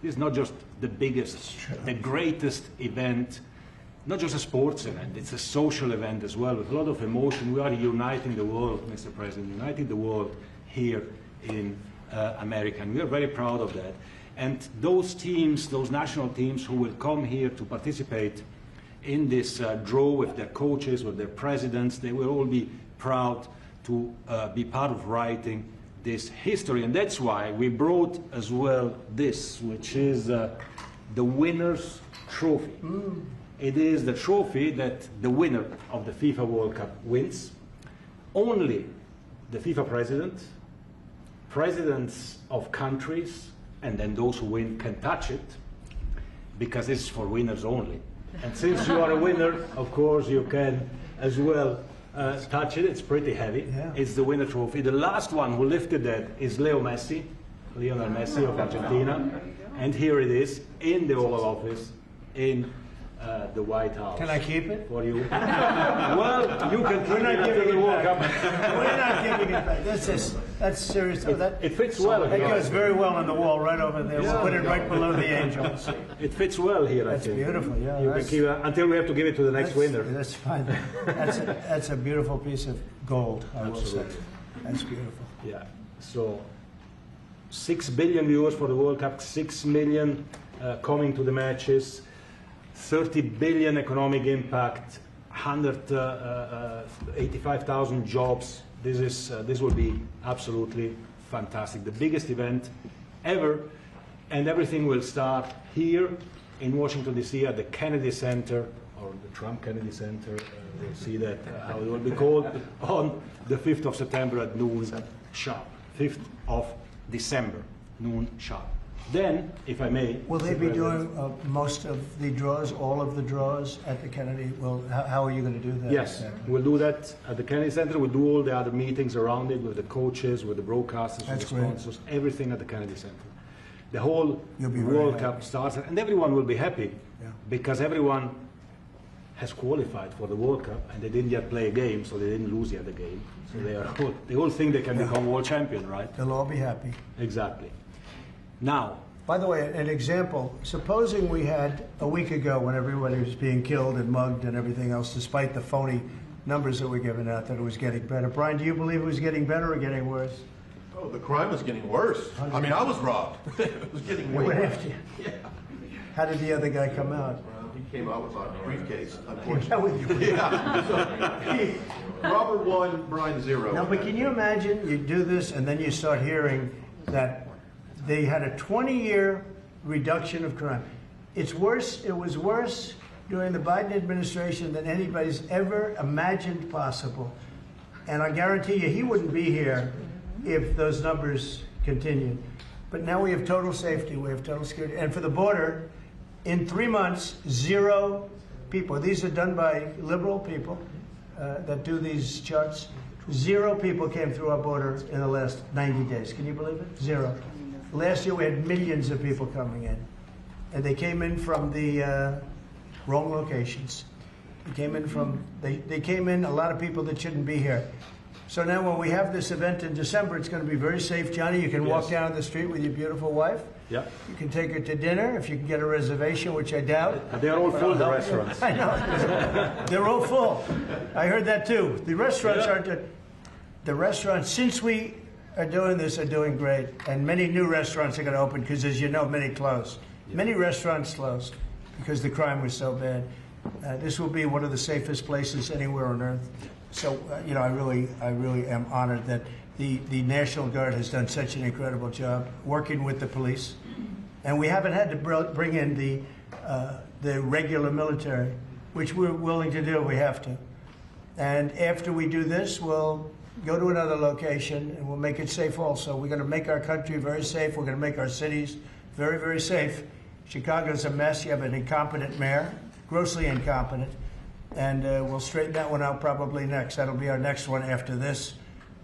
This is not just the biggest, the greatest event, not just a sports event, it's a social event as well, with a lot of emotion. We are uniting the world, Mr. President, uniting the world here in America, and we are very proud of that. And those teams, those national teams who will come here to participate in this draw with their coaches, with their presidents, they will all be proud to be part of writing this history. And that's why we brought as well this, which is the winner's trophy. It is the trophy that the winner of the FIFA World Cup wins. Only the FIFA president, presidents of countries, and then those who win can touch it, because it's for winners only. And since you are a winner, of course, you can as well touch it. It's pretty heavy. Yeah. It's the winner trophy. The last one who lifted that is Lionel Messi of Argentina. And here it is in the Oval Office in the White House. Can I keep it? For you. Well, you can keep it after the World Cup. We're not giving it back. That's serious. It fits well. It goes very well on the wall right over there. We'll put it right below the angels. It fits well here, I think. That's beautiful, yeah. You can keep it until we have to give it to the next winner. That's fine. That's a beautiful piece of gold, I will say. That's beautiful. Yeah. So 6 billion viewers for the World Cup, 6 million coming to the matches, 30 billion economic impact, 185,000 jobs. This will be absolutely fantastic. The biggest event ever, and everything will start here in Washington, D.C. at the Kennedy Center, or the Trump Kennedy Center. We'll see that, how it will be called, on the 5th of September at noon sharp. 5th of December, noon sharp. Then, if I may... Will they be doing most of the draws, all of the draws at the Kennedy? Well, how are you going to do that? Yes, exactly? We'll do that at the Kennedy Center. We'll do all the other meetings around it with the coaches, with the broadcasters, with the sponsors, everything at the Kennedy Center. The whole World Cup starts, and everyone will be happy because everyone has qualified for the World Cup, and they didn't yet play a game, so they didn't lose yet a game. So they all think they can become world champion, right? They'll all be happy. Exactly. Now, by the way, an example, supposing we had a week ago when everybody was being killed and mugged and everything else, despite the phony numbers that were given out, that it was getting better. Brian, do you believe it was getting better or getting worse? Oh, the crime was getting worse. I mean, I was robbed. It was getting way worse. Yeah. How did the other guy come out? Well, he came out with a briefcase, unfortunately. Yeah. So, Robert 1, Brian 0. No, but can you imagine you do this and then you start hearing that they had a 20-year reduction of crime. It's worse. It was worse during the Biden administration than anybody's ever imagined possible. And I guarantee you he wouldn't be here if those numbers continued. But now we have total safety. We have total security. And for the border, in 3 months, 0 people. These are done by liberal people that do these charts. 0 people came through our border in the last 90 days. Can you believe it? 0. Last year we had millions of people coming in, and they came in from the wrong locations. They came in a lot of people that shouldn't be here. So now when we have this event in December, it's going to be very safe. Johnny, you can walk down the street with your beautiful wife. Yeah. You can take her to dinner if you can get a reservation, which I doubt. They're all full, the restaurants. I know. They're all full. I heard that too. The restaurants aren't. The restaurants, since we are doing this, are doing great, and many new restaurants are going to open because, as you know, many closed. Many restaurants closed because the crime was so bad. This will be one of the safest places anywhere on earth. So, you know, I really am honored that the National Guard has done such an incredible job working with the police, and we haven't had to bring in the regular military, which we're willing to do. We have to, and after we do this, we'll go to another location, and we'll make it safe also. We're going to make our country very safe. We're going to make our cities very, very safe. Chicago's a mess. You have an incompetent mayor, grossly incompetent, and we'll straighten that one out probably next. That'll be our next one after this,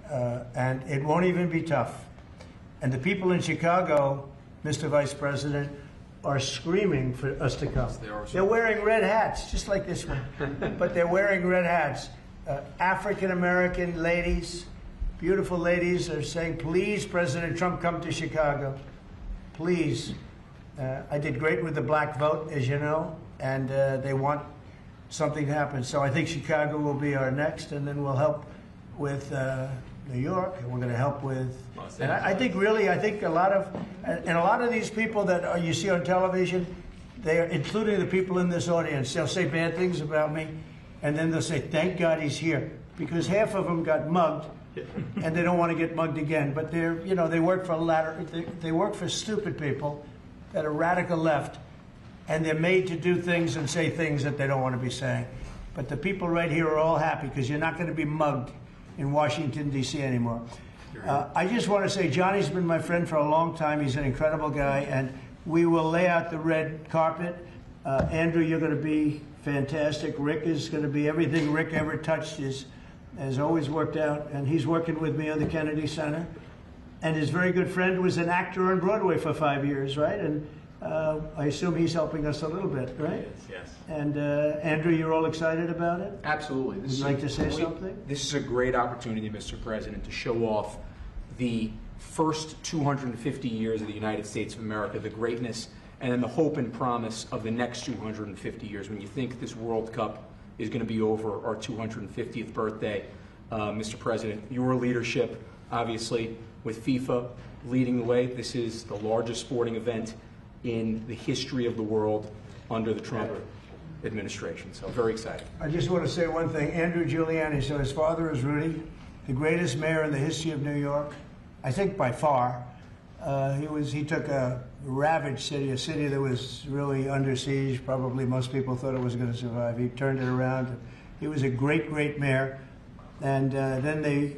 and it won't even be tough. And the people in Chicago, Mr. Vice President, are screaming for us to come. They're wearing red hats, just like this one, but they're wearing red hats. African-American ladies, beautiful ladies, are saying, please, President Trump, come to Chicago. Please. I did great with the black vote, as you know, and they want something to happen. So I think Chicago will be our next, and then we'll help with New York, and we're going to help with. And I think really, I think a lot of these people that you see on television, they are, including the people in this audience, they'll say bad things about me, and then they'll say, "Thank God he's here," because half of them got mugged, and they don't want to get mugged again. But they're, you know, they work for they work for stupid people that are radical left, and they're made to do things and say things that they don't want to be saying. But the people right here are all happy because you're not going to be mugged in Washington, D.C. anymore. I just want to say Johnny's been my friend for a long time. He's an incredible guy, and we will lay out the red carpet. Andrew, you're going to be fantastic. Rick is going to be everything Rick ever touched has always worked out, and he's working with me on the Kennedy Center. And his very good friend was an actor on Broadway for 5 years, right? And I assume he's helping us a little bit, right? Yes. And Andrew, you're all excited about it? Absolutely. Would you like to say something? This is a great opportunity, Mr. President, to show off the first 250 years of the United States of America, the greatness, and then the hope and promise of the next 250 years. When you think this World Cup is going to be over our 250th birthday, Mr. President, your leadership, obviously, with FIFA leading the way, this is the largest sporting event in the history of the world under the Trump administration. So very exciting. I just want to say one thing. Andrew Giuliani, so his father is Rudy, the greatest mayor in the history of New York, I think by far. He took a ravaged city, a city that was really under siege. Probably most people thought it was going to survive. He turned it around. He was a great, great mayor. And then they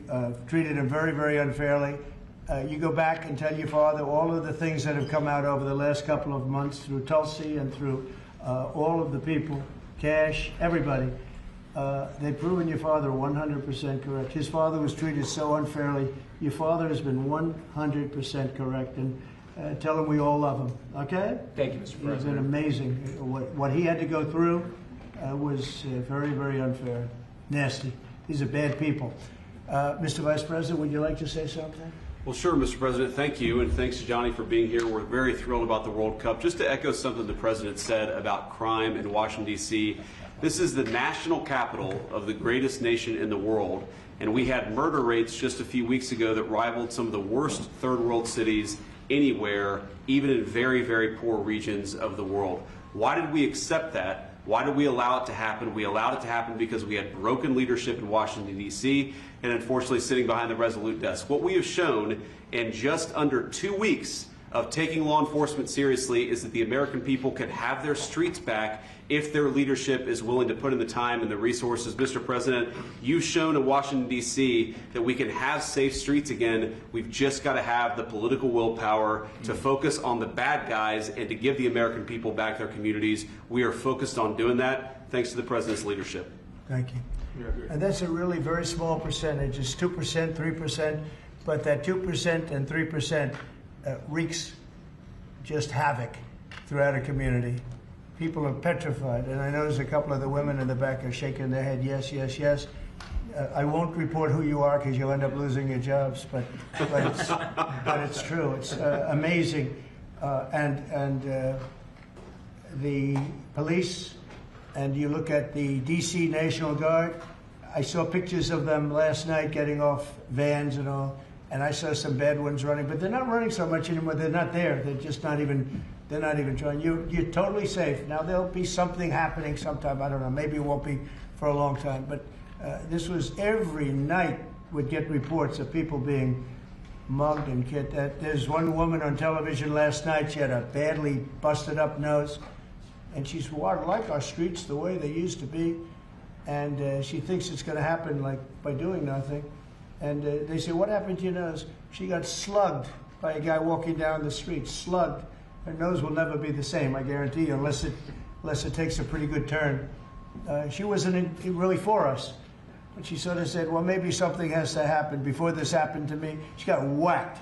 treated him very, very unfairly. You go back and tell your father all of the things that have come out over the last couple of months through Tulsi and through all of the people, Cash, everybody. They've proven your father 100% correct. His father was treated so unfairly. Your father has been 100% correct. And tell him we all love him, okay? Thank you, Mr. President. It's been amazing. What he had to go through was very, very unfair, nasty. These are bad people. Mr. Vice President, would you like to say something? Well, sure, Mr. President. Thank you, and thanks to Johnny for being here. We're very thrilled about the World Cup. Just to echo something the President said about crime in Washington, D.C., this is the national capital of the greatest nation in the world, and we had murder rates just a few weeks ago that rivaled some of the worst third world cities anywhere, even in very, very poor regions of the world. Why did we accept that? Why did we allow it to happen? We allowed it to happen because we had broken leadership in Washington, D.C., and unfortunately sitting behind the resolute desk. What we have shown in just under 2 weeks of taking law enforcement seriously is that the American people can have their streets back if their leadership is willing to put in the time and the resources. Mr. President, you've shown in Washington, D.C. that we can have safe streets again. We've just got to have the political willpower to focus on the bad guys and to give the American people back their communities. We are focused on doing that thanks to the President's leadership. Thank you. And that's a really very small percentage. It's 2%, 3%, but that 2% and 3% wreaks just havoc throughout a community. People are petrified, and I notice a couple of the women in the back are shaking their head, yes, yes, yes. I won't report who you are because you'll end up losing your jobs, but it's true. It's amazing. And the police, and you look at the D.C. National Guard, I saw pictures of them last night getting off vans and all, and I saw some bad ones running, but they're not running so much anymore. They're not there. They're just not even, they're not even trying. You're totally safe. Now, there'll be something happening sometime. I don't know. Maybe it won't be for a long time, but this was every night would get reports of people being mugged and killed. There's one woman on television last night. She had a badly busted up nose, and she's, well, I like our streets the way they used to be. And she thinks it's going to happen like by doing nothing. And they say, what happened to your nose? She got slugged by a guy walking down the street, slugged. Her nose will never be the same, I guarantee you, unless it takes a pretty good turn. She wasn't really for us. But she sort of said, well, maybe something has to happen. Before this happened to me, she got whacked.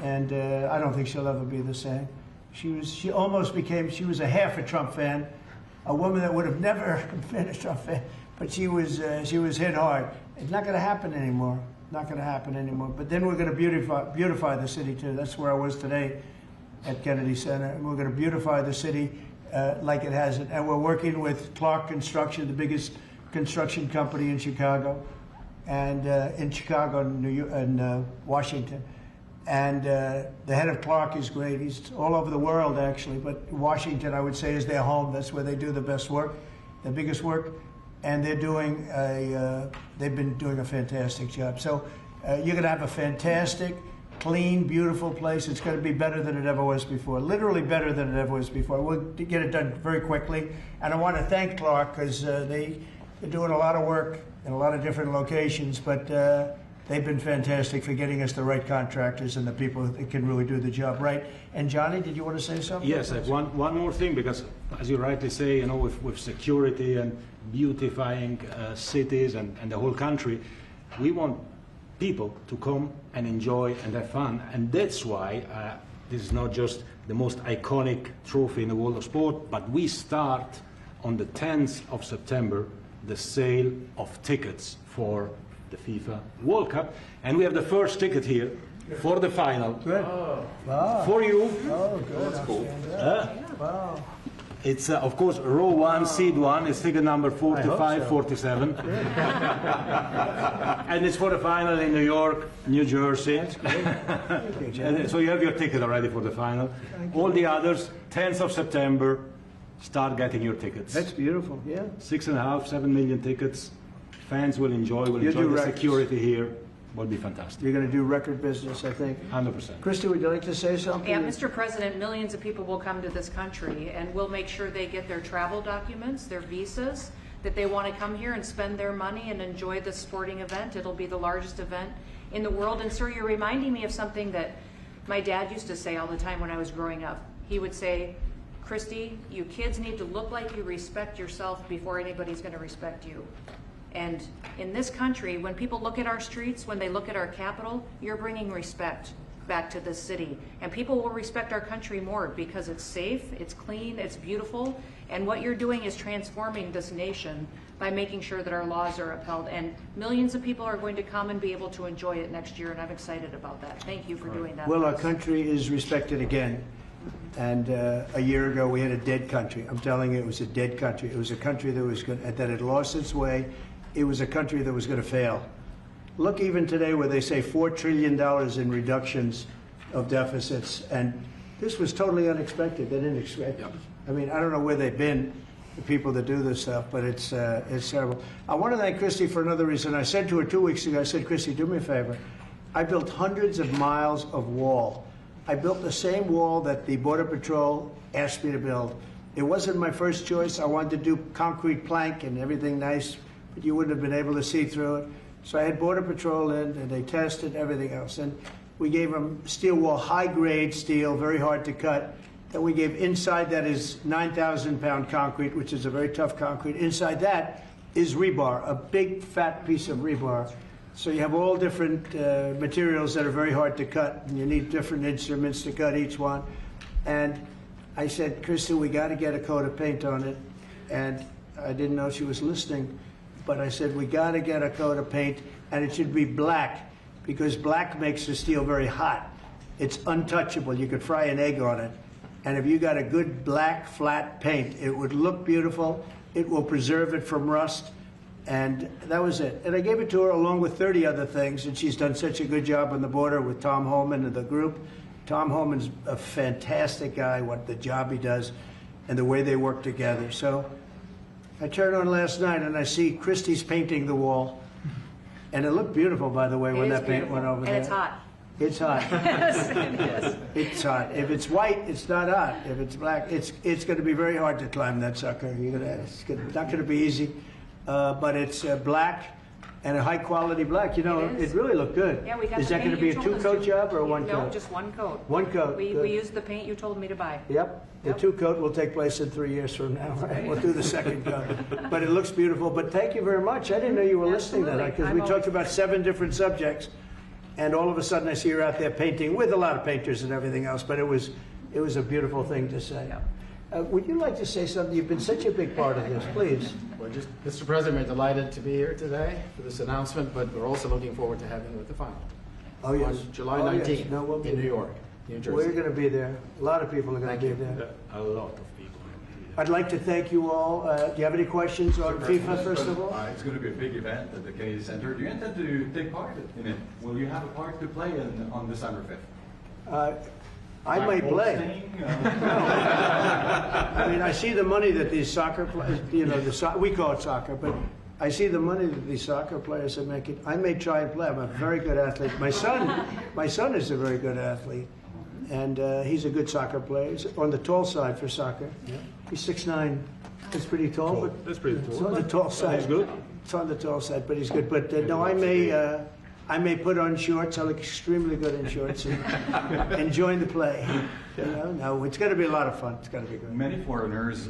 And I don't think she'll ever be the same. She almost became, she was a half a Trump fan, a woman that would have never been a Trump fan, but she was hit hard. It's not going to happen anymore. Not going to happen anymore. But then we're going to beautify the city too. That's where I was today. at Kennedy Center. And we're going to beautify the city like it hasn't. And we're working with Clark Construction, the biggest construction company in Chicago, and in Washington. And the head of Clark is great. He's all over the world, actually, but Washington, I would say, is their home. That's where they do the best work, the biggest work. And they've been doing a fantastic job. So you're going to have a fantastic, clean, beautiful place. It's going to be better than it ever was before, literally better than it ever was before. We'll get it done very quickly. And I want to thank Clark because they're doing a lot of work in a lot of different locations, but they've been fantastic for getting us the right contractors and the people that can really do the job right. And Johnny, did you want to say something? Yes, I have one more thing, because as you rightly say, you know, with security and beautifying cities and the whole country, we want people to come and enjoy and have fun. And that's why this is not just the most iconic trophy in the world of sport, but we start on the 10th of September the sale of tickets for the FIFA World Cup, and we have the first ticket here for the final. Good. Wow. For you. Oh, good. That's cool. Wow. It's of course row 1, seat 1. It's ticket number 45, so. 47, and it's for the final in New York, New Jersey. And so you have your ticket already for the final. All the others, 10th of September, start getting your tickets. That's beautiful. Yeah. 6.5, 7 million tickets. Fans will enjoy the security here. Will be fantastic. You're going to do record business, I think. 100%. Christy, would you like to say something? Yeah, Mr. President, millions of people will come to this country, and we'll make sure they get their travel documents, their visas, that they want to come here and spend their money and enjoy this sporting event. It'll be the largest event in the world. And sir, you're reminding me of something that my dad used to say all the time when I was growing up. He would say, Christy, you kids need to look like you respect yourself before anybody's going to respect you. And in this country, when people look at our streets, when they look at our Capitol, you're bringing respect back to this city. And people will respect our country more because it's safe, it's clean, it's beautiful. And what you're doing is transforming this nation by making sure that our laws are upheld. And millions of people are going to come and be able to enjoy it next year, and I'm excited about that. Thank you for doing that. Well, our country is respected again. And a year ago, we had a dead country. I'm telling you, it was a dead country. It was a country that had lost its way. It was a country that was going to fail. Look, even today, where they say $4 trillion in reductions of deficits, and this was totally unexpected. They didn't expect it. I mean, I don't know where they've been, the people that do this stuff, but it's terrible. I want to thank Christy for another reason. I said to her 2 weeks ago, I said, Christy, do me a favor. I built hundreds of miles of wall. I built the same wall that the Border Patrol asked me to build. It wasn't my first choice. I wanted to do concrete plank and everything nice, but you wouldn't have been able to see through it. So I had Border Patrol in, and they tested everything else. And we gave them steel wall, high-grade steel, very hard to cut. Then we gave inside that is 9,000-pound concrete, which is a very tough concrete. Inside that is rebar, a big, fat piece of rebar. So you have all different materials that are very hard to cut, and you need different instruments to cut each one. And I said, Christy, we got to get a coat of paint on it. And I didn't know she was listening. But I said, we got to get a coat of paint, and it should be black, because black makes the steel very hot. It's untouchable. You could fry an egg on it. And if you got a good black, flat paint, it would look beautiful. It will preserve it from rust. And that was it. And I gave it to her along with 30 other things, and she's done such a good job on the border with Tom Homan and the group. Tom Homan's a fantastic guy, what the job he does, and the way they work together. So I turned on last night and I see Christie's painting the wall. And it looked beautiful, by the way, when that paint went over there. And it's hot. It's hot. Yes, it is. It's hot. If it's white, it's not hot. If it's black, it's going to be very hard to climb that sucker. It's not going to be easy. But it's black and a high-quality black. You know, it really looked good. Yeah, we got Is the that going to paint be a you told us two-coat to. job or one coat? No, just one coat. One coat. We used the paint you told me to buy. Yep. The Yep. two-coat will take place in 3 years from now. Right? We'll do the second coat. But it looks beautiful. But thank you very much. I didn't know you were listening to that, because we talked about 7 different subjects, and all of a sudden I see you're out there painting with a lot of painters and everything else. But it was a beautiful thing to say. Yep. Would you like to say something? You've been such a big part of this. Please. Well, Mr. President, we're delighted to be here today for this announcement, but we're also looking forward to having you at the final. Oh, yes. On July Oh, yes. 19th No, we'll be in New there. York. New Jersey. We're going to be there. A lot of people are going to be there. A lot of people. I'd like to thank you all. Do you have any questions on FIFA, first of all? It's going to be a big event at the Kennedy Center. Do you intend to take part in it? Will you have a part to play on December 5th? I might play. I mean, I see the money that these soccer players, we call it soccer, but I see the money that these soccer players are making. I may try and play. I'm a very good athlete. My son is a very good athlete, and he's a good soccer player. He's on the tall side for soccer. Yeah. He's 6'9". That's pretty tall, but that's pretty tall. It's on the tall side. He's good. It's on the tall side, but he's good. But no, I may put on shorts. I look extremely good in shorts and join the play. No, it's going to be a lot of fun. It's going to be good. Many foreigners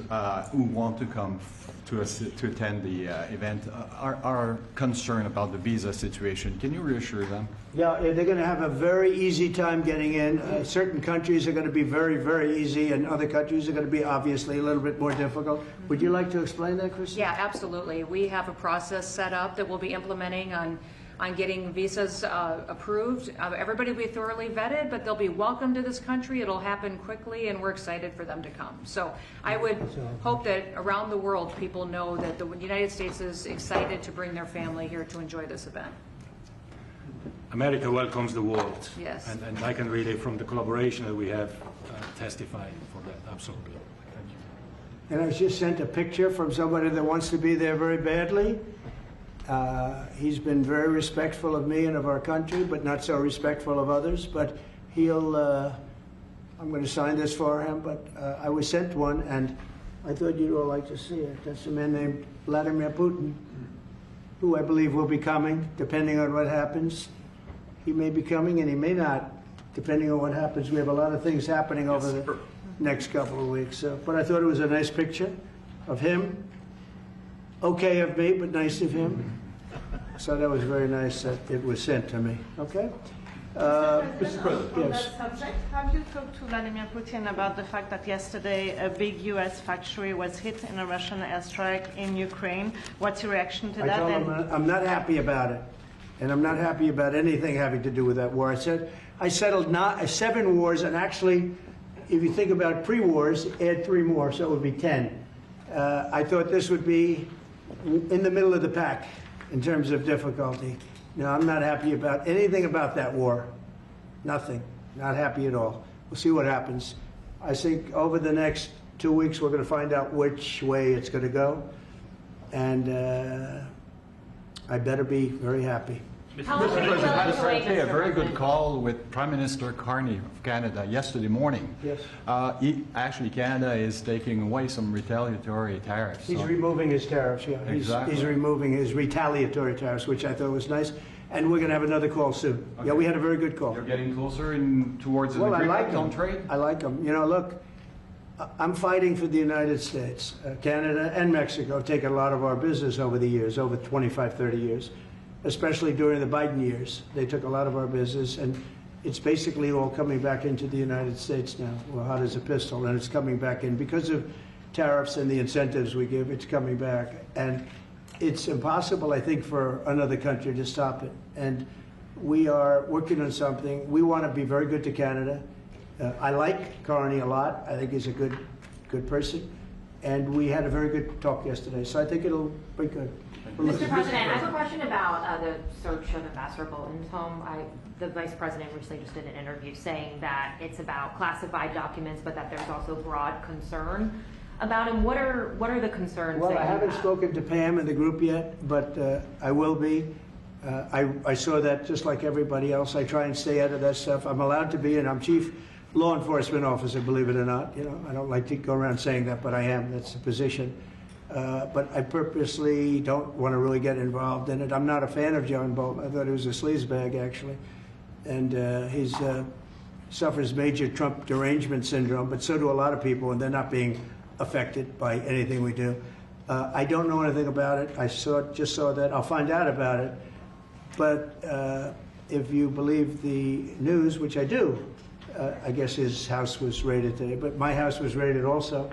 who want to come to attend the event are concerned about the visa situation. Can you reassure them? Yeah, they're going to have a very easy time getting in. Certain countries are going to be very, very easy, and other countries are going to be obviously a little bit more difficult. Would you like to explain that, Chris? Yeah, absolutely. We have a process set up that we'll be implementing on getting visas approved. Everybody will be thoroughly vetted, but they'll be welcome to this country. It'll happen quickly, and we're excited for them to come. So I would hope that around the world people know that the United States is excited to bring their family here to enjoy this event. America welcomes the world. Yes. And I can really, from the collaboration that we have, testify for that, absolutely. Thank you. And I was just sent a picture from somebody that wants to be there very badly. He's been very respectful of me and of our country, but not so respectful of others. But I'm going to sign this for him, but I was sent one, and I thought you'd all like to see it. That's a man named Vladimir Putin, who I believe will be coming, depending on what happens. He may be coming, and he may not, depending on what happens. We have a lot of things happening over the next couple of weeks. But I thought it was a nice picture of him. Okay of me, but nice of him. So that was very nice that it was sent to me. Okay? Mr. President, on yes. that subject, have you talked to Vladimir Putin about the fact that yesterday a big U.S. factory was hit in a Russian airstrike in Ukraine? What's your reaction to that? I told him I'm not happy about it. And I'm not happy about anything having to do with that war. I settled 7 wars, and actually, if you think about pre-wars, add 3 more, so it would be 10. I thought this would be in the middle of the pack in terms of difficulty. No, I'm not happy about anything about that war. Nothing. Not happy at all. We'll see what happens. I think over the next 2 weeks we're going to find out which way it's going to go. And I better be very happy. Mr. President, I had a very good call with Prime Minister Carney of Canada yesterday morning. Yes. Actually, Canada is taking away some retaliatory tariffs. He's removing his tariffs, yeah. Exactly. He's removing his retaliatory tariffs, which I thought was nice. And we're going to have another call soon. Okay. Yeah, we had a very good call. You're getting closer towards an agreement on trade? I like them. You know, look, I'm fighting for the United States. Canada and Mexico have taken a lot of our business over the years, over 25, 30 years. Especially during the Biden years. They took a lot of our business, and it's basically all coming back into the United States now. Well, hot as a pistol, and it's coming back in. Because of tariffs and the incentives we give, it's coming back. And it's impossible, I think, for another country to stop it. And we are working on something. We want to be very good to Canada. I like Carney a lot. I think he's a good person. And we had a very good talk yesterday, so I think it'll be good. Mr. President, I have a question about the search of Ambassador Bolton's home. The Vice President recently just did an interview saying that it's about classified documents, but that there's also broad concern about him. What are the concerns? Well, I haven't spoken to Pam in the group yet, but I will be. I saw that just like everybody else. I try and stay out of that stuff. I'm allowed to be, and I'm Chief Law Enforcement Officer, believe it or not. You know, I don't like to go around saying that, but I am. That's the position. But I purposely don't want to really get involved in it. I'm not a fan of John Bolton. I thought he was a sleazebag, actually. And he suffers major Trump derangement syndrome, but so do a lot of people, and they're not being affected by anything we do. I don't know anything about it. I just saw that. I'll find out about it. But if you believe the news, which I do, I guess his house was raided today. But my house was raided also,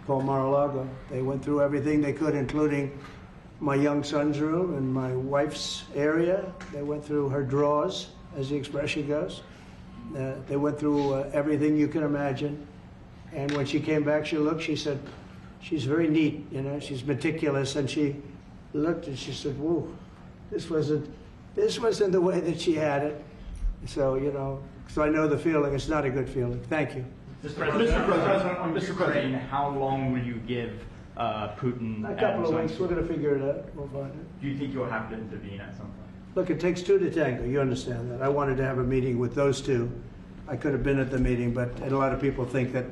called Mar-a-Lago. They went through everything they could, including my young son's room and my wife's area. They went through her drawers, as the expression goes. They went through everything you can imagine. And when she came back, she said, she's very neat, you know, she's meticulous. And she looked and she said, whoa, this wasn't the way that she had it. So, you know, so I know the feeling. It's not a good feeling. Thank you. Mr. President, on Ukraine, how long will you give Putin? A couple of weeks. We're going to figure it out. We'll find it. Do you think you'll have to intervene at some point? Look, it takes two to tango. You understand that. I wanted to have a meeting with those two. I could have been at the meeting, but a lot of people think that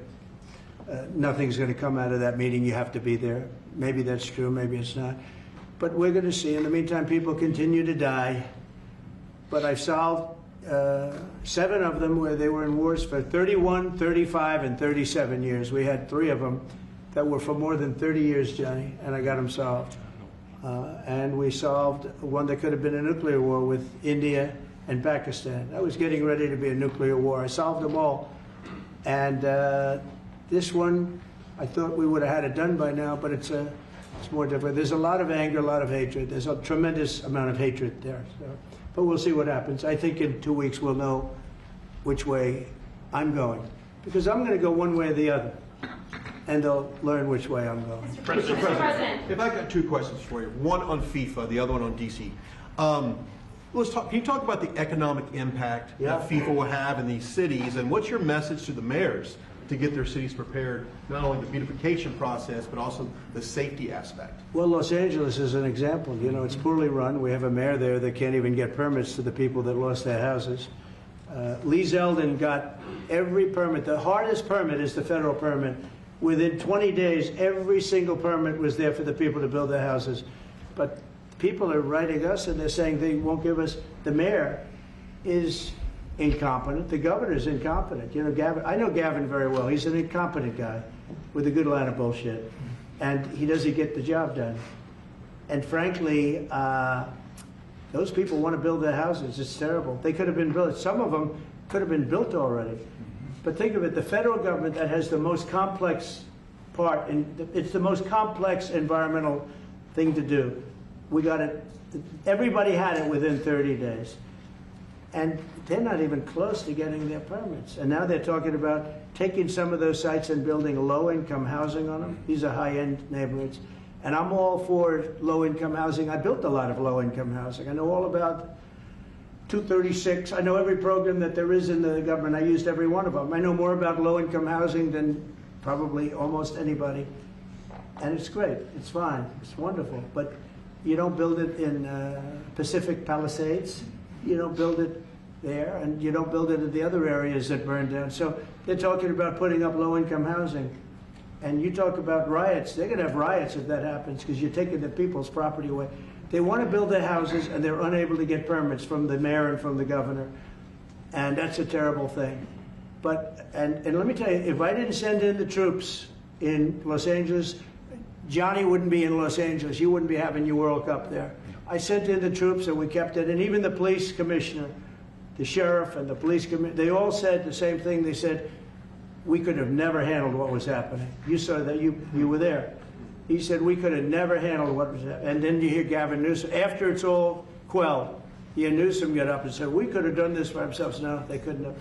nothing's going to come out of that meeting. You have to be there. Maybe that's true. Maybe it's not. But we're going to see. In the meantime, people continue to die. But I've solved 7 of them where they were in wars for 31, 35, and 37 years. We had 3 of them that were for more than 30 years, Johnny, and I got them solved. And we solved one that could have been a nuclear war with India and Pakistan. That was getting ready to be a nuclear war. I solved them all. And this one, I thought we would have had it done by now, but it's more difficult. There's a lot of anger, a lot of hatred. There's a tremendous amount of hatred there. So. But we'll see what happens. I think in 2 weeks we'll know which way I'm going. Because I'm going to go one way or the other. And they'll learn which way I'm going. Mr. President, if I got 2 questions for you, one on FIFA, the other one on DC. Can you talk about the economic impact that FIFA will have in these cities, and what's your message to the mayors to get their cities prepared, not only the beautification process, but also the safety aspect? Well, Los Angeles is an example. You know, it's poorly run. We have a mayor there that can't even get permits to the people that lost their houses. Lee Zeldin got every permit. The hardest permit is the federal permit. Within 20 days, every single permit was there for the people to build their houses. But people are writing us and they're saying they won't give us. The mayor is incompetent. The governor is incompetent. You know, Gavin. I know Gavin very well. He's an incompetent guy with a good line of bullshit, and he doesn't get the job done. And frankly, those people want to build their houses. It's terrible. They could have been built. Some of them could have been built already. But think of it, the federal government that has the most complex part, and it's the most complex environmental thing to do. We got it, everybody had it within 30 days. And they're not even close to getting their permits. And now they're talking about taking some of those sites and building low-income housing on them. These are high-end neighborhoods. And I'm all for low-income housing. I built a lot of low-income housing. I know all about 236. I know every program that there is in the government. I used every one of them. I know more about low-income housing than probably almost anybody. And it's great. It's fine. It's wonderful. But you don't build it in Pacific Palisades. You don't build it there, and you don't build it in the other areas that burned down. So they're talking about putting up low-income housing. And you talk about riots. They're going to have riots if that happens because you're taking the people's property away. They want to build their houses, and they're unable to get permits from the mayor and from the governor. And that's a terrible thing. But, and let me tell you, if I didn't send in the troops in Los Angeles, Johnny wouldn't be in Los Angeles. You wouldn't be having your World Cup there. I sent in the troops, and we kept it. And even the police commissioner, the sheriff and the police commissioner, they all said the same thing. They said, we could have never handled what was happening. You saw that. You were there. He said, we could have never handled what was happening. And then you hear Gavin Newsom. After it's all quelled, you hear Newsom get up and say, we could have done this for ourselves. No, they couldn't have.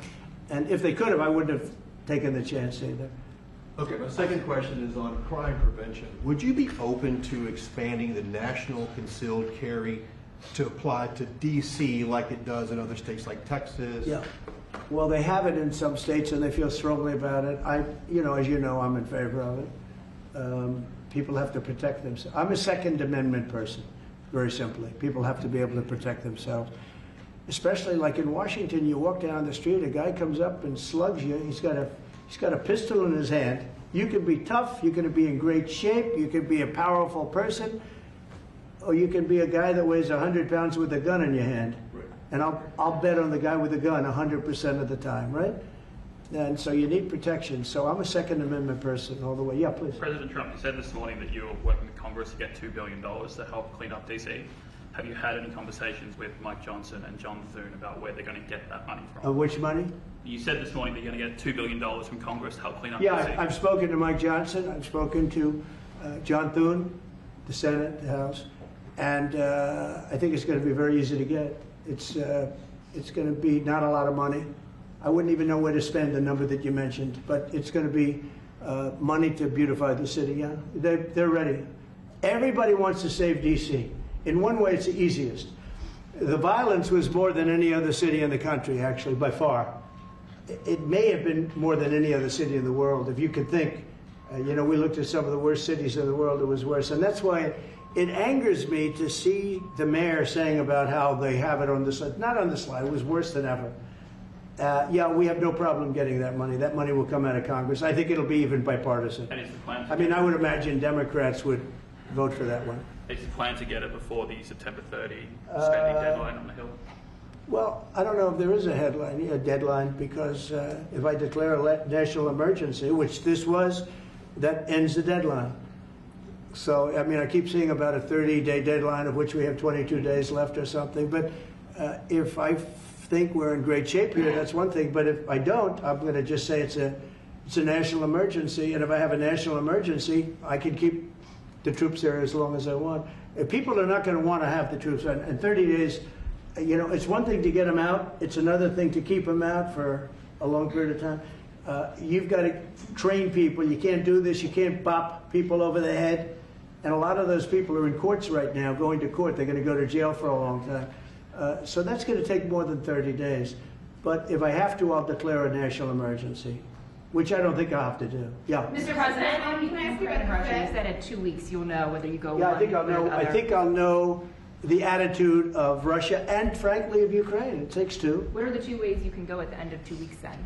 And if they could have, I wouldn't have taken the chance either. Okay, my second question is on crime prevention. Would you be open to expanding the national concealed carry to apply to D.C. like it does in other states like Texas? Yeah. Well, they have it in some states, and they feel strongly about it. As you know, I'm in favor of it. People have to protect themselves. I'm a Second Amendment person, very simply. People have to be able to protect themselves. Especially like in Washington, you walk down the street, a guy comes up and slugs you. He's got a pistol in his hand. You can be tough, you can be in great shape, you can be a powerful person, or you can be a guy that weighs 100 pounds with a gun in your hand. Right. And I'll bet on the guy with the gun 100% of the time, right? And so you need protection. So I'm a Second Amendment person all the way. Yeah, please. President Trump, you said this morning that you're working with Congress to get $2 billion to help clean up DC. Have you had any conversations with Mike Johnson and John Thune about where they're going to get that money from? Which money? You said this morning that you're going to get $2 billion from Congress to help clean up DC. Yeah, I've spoken to Mike Johnson. I've spoken to John Thune, the Senate, the House. And I think it's going to be very easy to get. It's going to be not a lot of money. I wouldn't even know where to spend the number that you mentioned, but it's going to be money to beautify the city. Yeah, they're ready. Everybody wants to save D.C. In one way, it's the easiest. The violence was more than any other city in the country, actually, by far. It may have been more than any other city in the world, if you could think. You know, we looked at some of the worst cities in the world, it was worse. And that's why it angers me to see the mayor saying about how they have it on the slide. Not on the slide, it was worse than ever. Yeah, we have no problem getting that money. That money will come out of Congress. I think it'll be even bipartisan. And is the plan I mean, I would imagine Democrats would vote for that one. Is the plan to get it before the September 30 spending deadline on the Hill? Well, I don't know if there is a deadline, because if I declare a national emergency, which this was, that ends the deadline. So, I mean, I keep seeing about a 30-day deadline, of which we have 22 days left or something. But if I think we're in great shape here, that's one thing. But if I don't, I'm going to just say it's a national emergency. And if I have a national emergency, I can keep the troops there as long as I want. If people are not going to want to have the troops in 30 days, you know, it's one thing to get them out. It's another thing to keep them out for a long period of time. You've got to train people. You can't do this. You can't bop people over the head. And a lot of those people are in courts right now, going to court. They're going to go to jail for a long time. So that's going to take more than 30 days. But if I have to, I'll declare a national emergency, which I don't think I'll have to do. Yeah. Mr. President, can I ask you about Russia? You said in 2 weeks you'll know whether you go. Yeah, one I think I'll know. I think I'll know the attitude of Russia and, frankly, of Ukraine. It takes two. What are the 2 ways you can go at the end of 2 weeks then?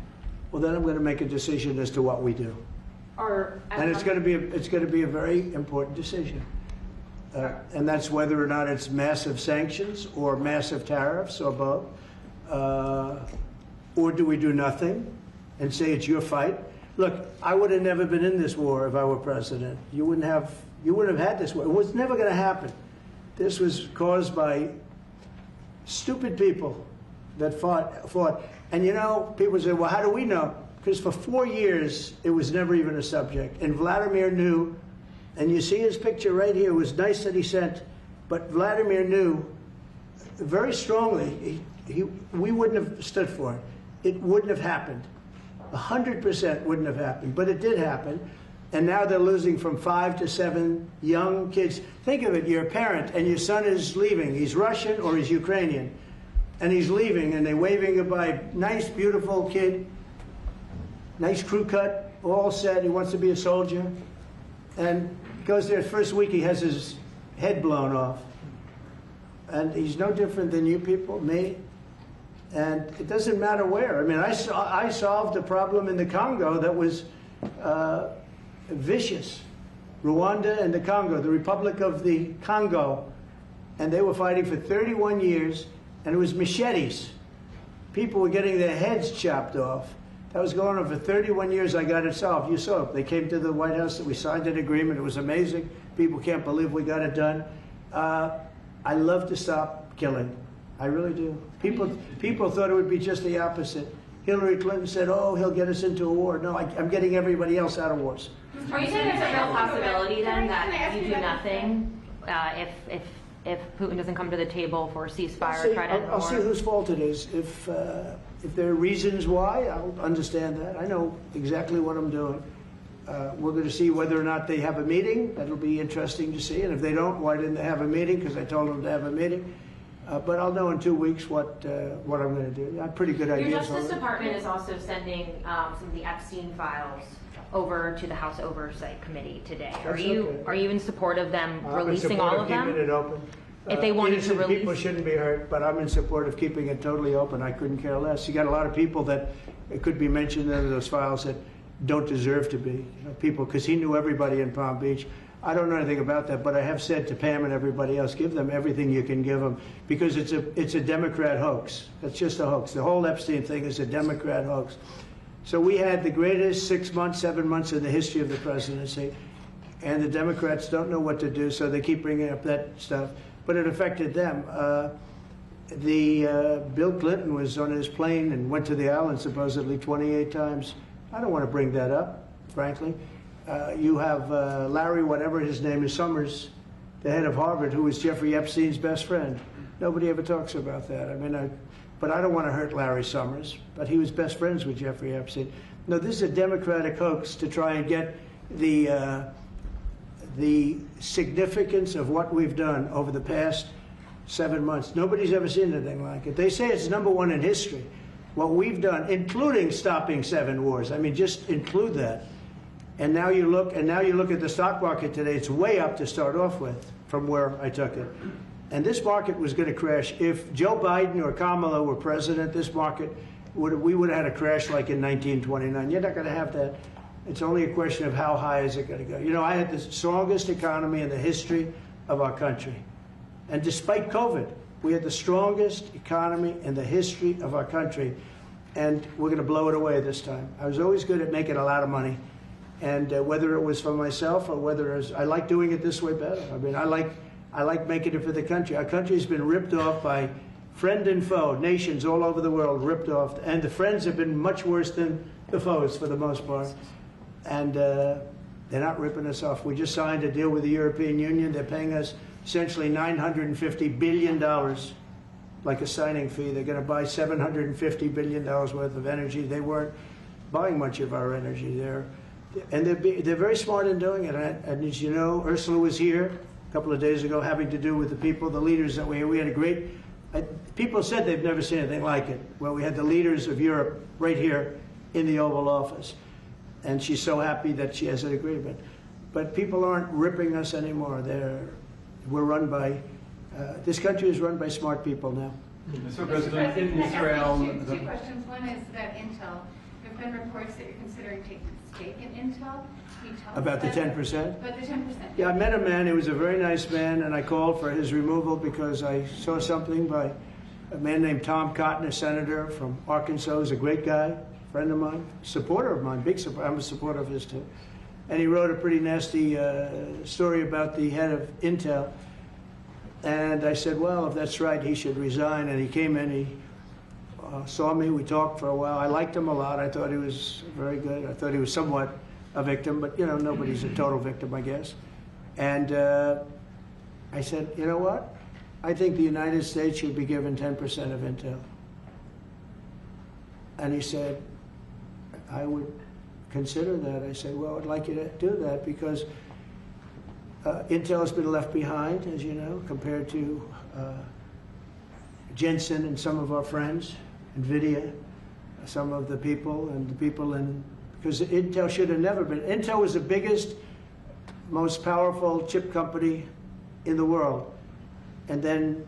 Well, then I'm going to make a decision as to what we do. And it's going to be a very important decision. And that's whether or not it's massive sanctions or massive tariffs or both. Or do we do nothing and say it's your fight? Look, I would have never been in this war if I were president. You wouldn't have had this war. It was never going to happen. This was caused by stupid people that fought. And you know, people say, well, how do we know? Because for 4 years, it was never even a subject. And Vladimir knew, and you see his picture right here. It was nice that he sent, but Vladimir knew very strongly we wouldn't have stood for it. It wouldn't have happened. 100% wouldn't have happened, but it did happen. And now they're losing from 5 to 7 young kids. Think of it, you're a parent and your son is leaving. He's Russian or he's Ukrainian. And he's leaving and they're waving goodbye. Nice, beautiful kid. Nice crew cut, all set. He wants to be a soldier. And goes there first week, he has his head blown off. And he's no different than you people, me. And it doesn't matter where. I mean, I solved a problem in the Congo that was vicious. Rwanda and the Congo, the Republic of the Congo. And they were fighting for 31 years, and it was machetes. People were getting their heads chopped off. That was going on for 31 years. I got it solved. You saw it. They came to the White House, we signed an agreement. It was amazing. People can't believe we got it done. I love to stop killing. I really do. People thought it would be just the opposite. Hillary Clinton said, oh, he'll get us into a war. No, I'm getting everybody else out of wars. Are you saying there's a real possibility then that you do nothing if Putin doesn't come to the table for a ceasefire or try to end the war? I'll see whose fault it is. If there are reasons why, I'll understand that. I know exactly what I'm doing. We're going to see whether or not they have a meeting. That'll be interesting to see. And if they don't, why didn't they have a meeting? Because I told them to have a meeting. But I'll know in 2 weeks what I'm going to do. I have pretty good ideas. Your Justice Department is also sending some of the Epstein Files over to the House Oversight Committee today. Are you in support of them releasing all of them? Keeping it open. If they wanted to release, people shouldn't be hurt, but I'm in support of keeping it totally open. I couldn't care less. You got a lot of people that it could be mentioned in those files that don't deserve to be. You know, people, because he knew everybody in Palm Beach. I don't know anything about that, but I have said to Pam and everybody else, give them everything you can give them, because it's a Democrat hoax. It's just a hoax. The whole Epstein thing is a Democrat hoax. So we had the greatest 6 months, 7 months in the history of the presidency, and the Democrats don't know what to do, so they keep bringing up that stuff. But it affected them. Bill Clinton was on his plane and went to the island supposedly 28 times. I don't want to bring that up, frankly. You have Larry, whatever his name is, Summers, the head of Harvard, who was Jeffrey Epstein's best friend. Nobody ever talks about that. I mean, but I don't want to hurt Larry Summers. But he was best friends with Jeffrey Epstein. No, this is a Democratic hoax to try and get the significance of what we've done over the past 7 months. Nobody's ever seen anything like it. They say it's #1 in history. What we've done, including stopping 7 wars. I mean, just include that. And now you look at the stock market today. It's way up to start off with from where I took it. And this market was going to crash. If Joe Biden or Kamala were president, this market we would have had a crash like in 1929. You're not going to have that. It's only a question of how high is it going to go. You know, I had the strongest economy in the history of our country. And despite COVID, we had the strongest economy in the history of our country. And we're going to blow it away this time. I was always good at making a lot of money. And whether it was for myself or whether it was, I like doing it this way better. I mean, I like making it for the country. Our country's been ripped off by friend and foe, nations all over the world ripped off. And the friends have been much worse than the foes for the most part. And they're not ripping us off. We just signed a deal with the European Union. They're paying us essentially $950 billion, like a signing fee. They're going to buy $750 billion worth of energy. They weren't buying much of our energy there. And they're very smart in doing it. And as you know, Ursula was here a couple of days ago having to do with the people, the leaders that we had a great, people said they've never seen anything like it. Well, we had the leaders of Europe right here in the Oval Office. And she's so happy that she has an agreement. But people aren't ripping us anymore. We're run by, this country is run by smart people now. Mr. President, in Israel... Two questions. One is about Intel. There have been reports that you're considering taking a stake in Intel. Can you tell us About the 10%? About the 10%. Yeah, I met a man. He was a very nice man, and I called for his removal because I saw something by a man named Tom Cotton, a senator from Arkansas. He's a great guy, friend of mine, supporter of mine, big supporter. I'm a supporter of his too. And he wrote a pretty nasty story about the head of Intel. And I said, well, if that's right, he should resign. And he came in, he saw me, we talked for a while. I liked him a lot. I thought he was very good. I thought he was somewhat a victim, but you know, nobody's a total victim, I guess. And I said, you know what? I think the United States should be given 10% of Intel. And he said, I would consider that. I said, well, I'd like you to do that because Intel has been left behind, as you know, compared to Jensen and some of our friends, NVIDIA, some of the people, and the people in, because Intel should have never been. Intel was the biggest, most powerful chip company in the world. And then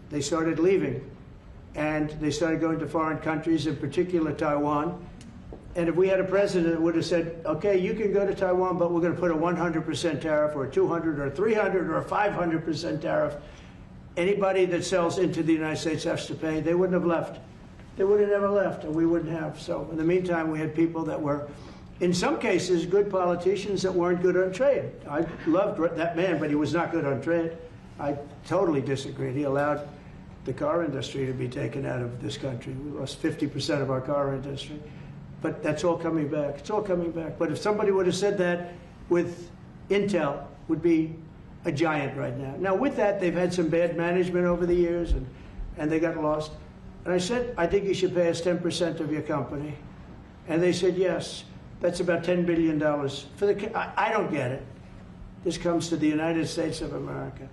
they started leaving. And they started going to foreign countries, in particular Taiwan. And if we had a president that would have said, okay, you can go to Taiwan, but we're going to put a 100% tariff or a 200 or 300 or a 500% tariff, anybody that sells into the United States has to pay. They wouldn't have left. They would have never left, and we wouldn't have. So in the meantime, we had people that were, in some cases, good politicians that weren't good on trade. I loved that man, but he was not good on trade. I totally disagreed. He allowed the car industry to be taken out of this country. We lost 50% of our car industry. But that's all coming back. It's all coming back. But if somebody would have said that with Intel, would be a giant right now. Now, with that, they've had some bad management over the years, and they got lost. And I said, I think you should pay us 10% of your company. And they said, yes. That's about $10 billion. I don't get it. This comes to the United States of America.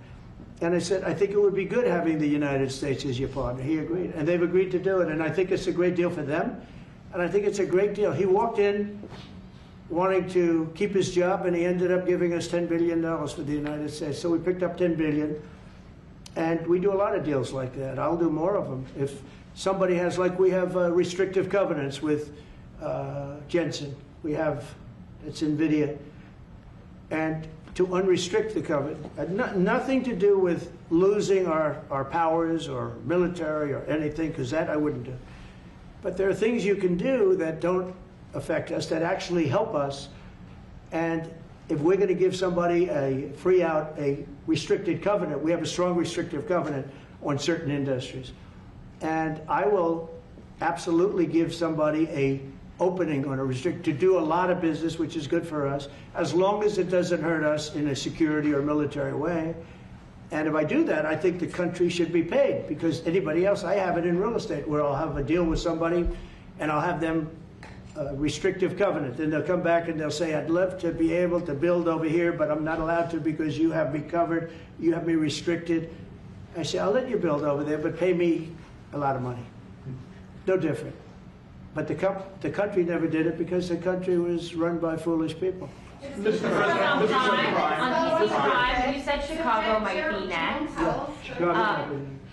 And I said, I think it would be good having the United States as your partner. He agreed. And they've agreed to do it. And I think it's a great deal for them. And I think it's a great deal. He walked in wanting to keep his job, and he ended up giving us $10 billion for the United States. So we picked up $10 billion. And we do a lot of deals like that. I'll do more of them. If somebody has, like we have restrictive covenants with Jensen. We have, it's NVIDIA. And to unrestrict the covenant, nothing to do with losing our powers or military or anything, because that I wouldn't do. But there are things you can do that don't affect us, that actually help us. And if we're going to give somebody a free out, a restricted covenant, we have a strong restrictive covenant on certain industries. And I will absolutely give somebody a opening on a restrict to do a lot of business, which is good for us, as long as it doesn't hurt us in a security or military way. And if I do that, I think the country should be paid, because anybody else, I have it in real estate where I'll have a deal with somebody and I'll have them restrictive covenant. Then they'll come back and they'll say, I'd love to be able to build over here, but I'm not allowed to because you have me covered, you have me restricted. I say, I'll let you build over there, but pay me a lot of money. No different. But the country never did it because the country was run by foolish people. Mr. President, on PC Prime, you said Chicago might be next.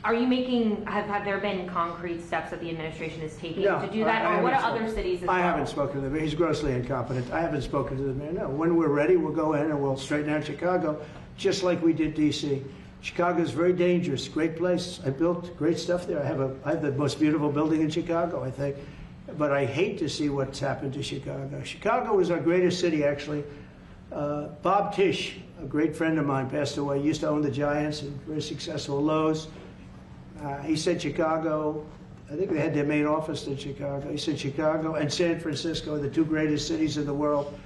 Are you making, have there been concrete steps that the administration is taking to do that? Or what are other cities as well? I haven't spoken to the mayor. He's grossly incompetent. I haven't spoken to the mayor. No. When we're ready, we'll go in and we'll straighten out Chicago, just like we did D.C. Chicago is very dangerous, great place. I built great stuff there. I have the most beautiful building in Chicago, I think. But I hate to see what's happened to Chicago. Chicago was our greatest city, actually. Bob Tisch, a great friend of mine, passed away. He used to own the Giants and very successful Lowe's. He said Chicago, I think they had their main office in Chicago. He said Chicago and San Francisco are the two greatest cities in the world.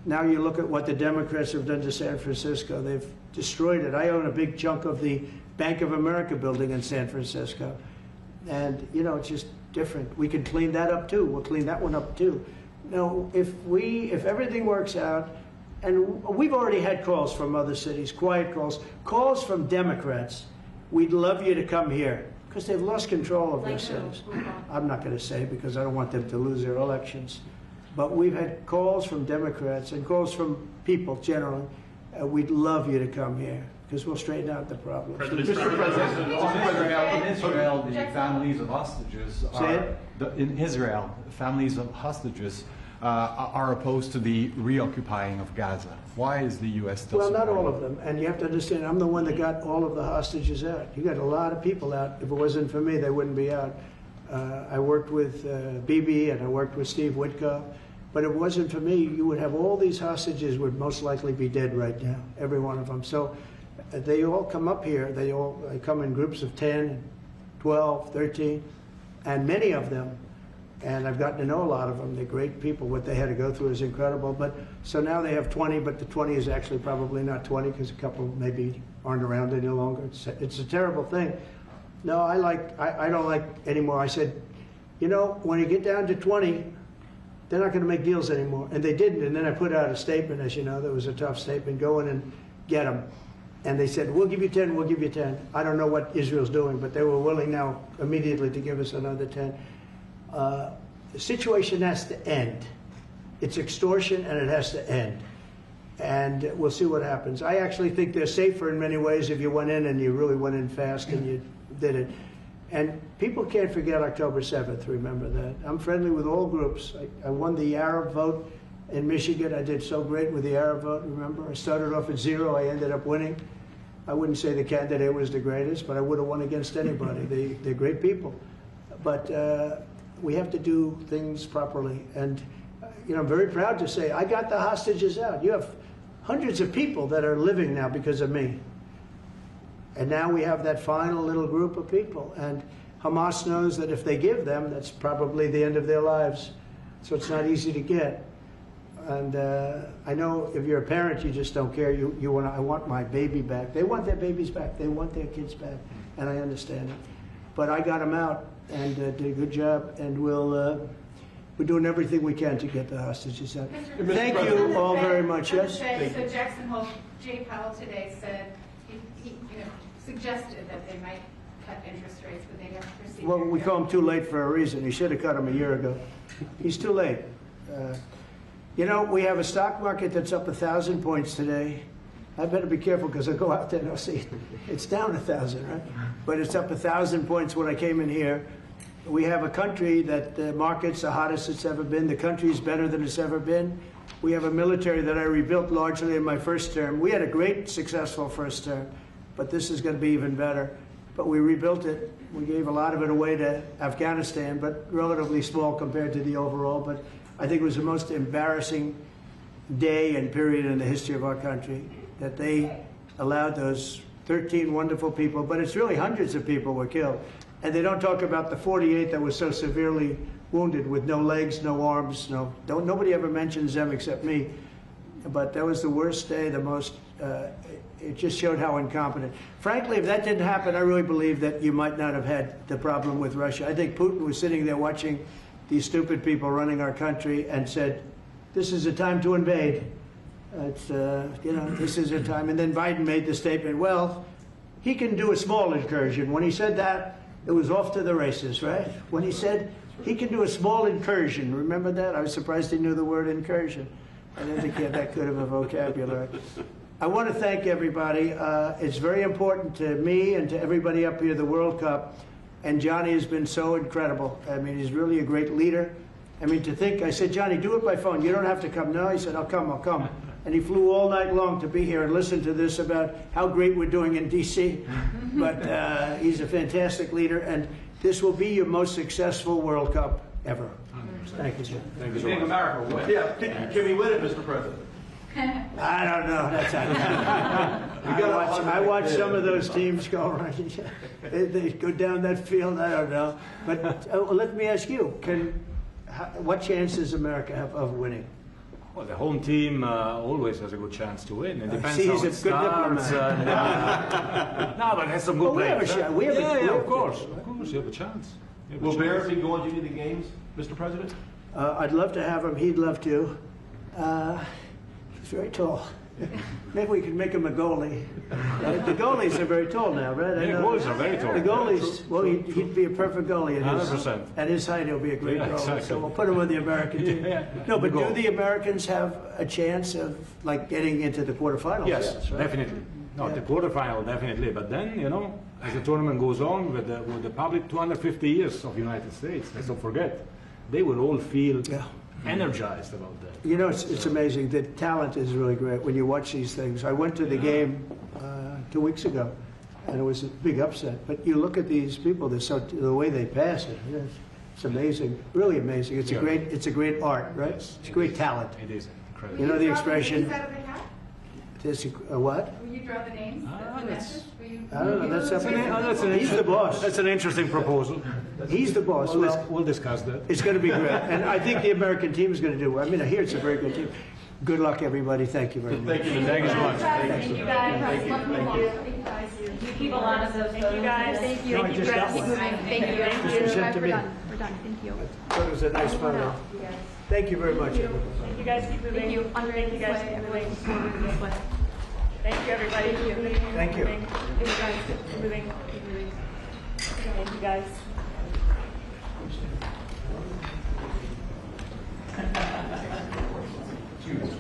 Now you look at what the Democrats have done to San Francisco. They've destroyed it. I own a big chunk of the Bank of America building in San Francisco. And, you know, it's just different. We can clean that up too. We'll clean that one up too. No, if everything works out, and we've already had calls from other cities, quiet calls from Democrats. We'd love you to come here, because they've lost control of their cities. I'm not going to say because I don't want them to lose their elections. But we've had calls from Democrats and calls from people generally. We'd love you to come here, because we'll straighten out the problem. Mr. President, in Israel, the families of hostages in Israel, families of hostages are opposed to the reoccupying of Gaza. Why is the U.S. still Well, not supporting all of them. And you have to understand, I'm the one that got all of the hostages out. You got a lot of people out. If it wasn't for me, they wouldn't be out. I worked with Bibi and I worked with Steve Witkoff. But if it wasn't for me, you would have all these hostages would most likely be dead right now, every one of them. So they all come up here. They come in groups of 10, 12, 13, and many of them, and I've gotten to know a lot of them. They're great people. What they had to go through is incredible. But so now they have 20, but the 20 is actually probably not 20 because a couple maybe aren't around any longer. It's a terrible thing. No, I don't like anymore. I said, you know, when you get down to 20, they're not going to make deals anymore. And they didn't. And then I put out a statement, as you know, that was a tough statement, go in and get them. And they said, we'll give you 10, we'll give you 10. I don't know what Israel's doing, but they were willing now immediately to give us another 10. The situation has to end. It's extortion and it has to end. And we'll see what happens. I actually think they're safer in many ways if you went in and you really went in fast and you did it. And people can't forget October 7th, remember that. I'm friendly with all groups. I won the Arab vote in Michigan. I did so great with the Arab vote, remember? I started off at 0, I ended up winning. I wouldn't say the candidate was the greatest, but I would have won against anybody. They're great people. But we have to do things properly. And you know, I'm very proud to say I got the hostages out. You have hundreds of people that are living now because of me. And now we have that final little group of people. And Hamas knows that if they give them, that's probably the end of their lives. So it's not easy to get. And I know if you're a parent, you just don't care. I want my baby back. They want their babies back. They want their kids back. And I understand it. But I got them out and did a good job. And we're doing everything we can to get the hostages out. Thank you all very much. Yes? So Jackson Hole, Jay Powell today said, he suggested that they might cut interest rates, but they have to proceed. Well, we call him too late for a reason. He should have cut him a year ago. He's too late. You know, we have a stock market that's up 1,000 points today. I better be careful because I go out there and I'll see it's down 1,000, right? But it's up 1,000 points when I came in here. We have a country that the market's the hottest it's ever been. The country's better than it's ever been. We have a military that I rebuilt largely in my first term. We had a great, successful first term, but this is going to be even better. But we rebuilt it. We gave a lot of it away to Afghanistan, but relatively small compared to the overall. But I think it was the most embarrassing day and period in the history of our country that they allowed those 13 wonderful people, but it's really hundreds of people were killed. And they don't talk about the 48 that was so severely wounded with no legs, no arms, nobody ever mentions them except me. but that was the worst day, the most, it just showed how incompetent. Frankly, if that didn't happen, I really believe that you might not have had the problem with Russia. I think Putin was sitting there watching these stupid people running our country and said, this is a time to invade. It's, this is a time. And then Biden made the statement, well, he can do a small incursion. When he said that, it was off to the races, right? When he said he can do a small incursion, remember that? I was surprised he knew the word incursion. I didn't think he had that good of a vocabulary. I want to thank everybody. It's very important to me and to everybody up here, the World Cup. And Johnny has been so incredible. I mean, he's really a great leader. I mean, to think, I said, Johnny, do it by phone. You don't have to come. No, he said, I'll come. And he flew all night long to be here and listen to this about how great we're doing in D.C. But he's a fantastic leader, and this will be your most successful World Cup ever. Thank you, Jim. Thank you so much. America win. Yeah, can we win it, Mr. President? I don't know. That's I watch some of those teams go right. They go down that field. I don't know. But let me ask you: what chance does America have of winning? Well, the home team always has a good chance to win. It depends See, how he's it a good starts. No, but has some good we players. have a shot. We have of course, you have a chance. Will Barrett be going to any of the games, Mr. President? I'd love to have him. He'd love to. He's very tall. Maybe we can make him a goalie. The goalies are very tall now, right? Yeah, goalies are very tall. The goalies, well, he'd be a perfect goalie. 100%. At his height, he'll be a great goalie. Exactly. So we'll put him on the American team. No, but do the Americans have a chance of like getting into the quarterfinals? Yes, right? definitely. No, the quarterfinal definitely. But then, as the tournament goes on with the public 250 years of United States, let's not forget, they will all feel energized about that. It's amazing. The talent is really great when you watch these things. I went to the game 2 weeks ago, and it was a big upset. But you look at these people; the way they pass it. It's amazing, really amazing. It's a great art, right? It's great talent. It is incredible. You know the expression. This what? Will you draw the names? The matches? Will you? I don't know. He's the boss. That's an interesting proposal. He's the boss. We'll discuss that. It's going to be great, and I think the American team is going to do well. I mean, I hear it's a very good team. Good luck, everybody. Thank you very much. Thank you. Thank you so much. Thank you guys. You keep a lot of those. Thank you guys. Thank you. No, I just got one. Thank you. This was sent to me. We're done. Thank you. It was a nice photo. Thank you very much. Thank you guys. Keep moving. Thank you. Thank you guys. Keep moving. This way. Thank you, everybody. Keep moving. Thank you. Keep moving. Keep moving. Thank you, guys. Choose.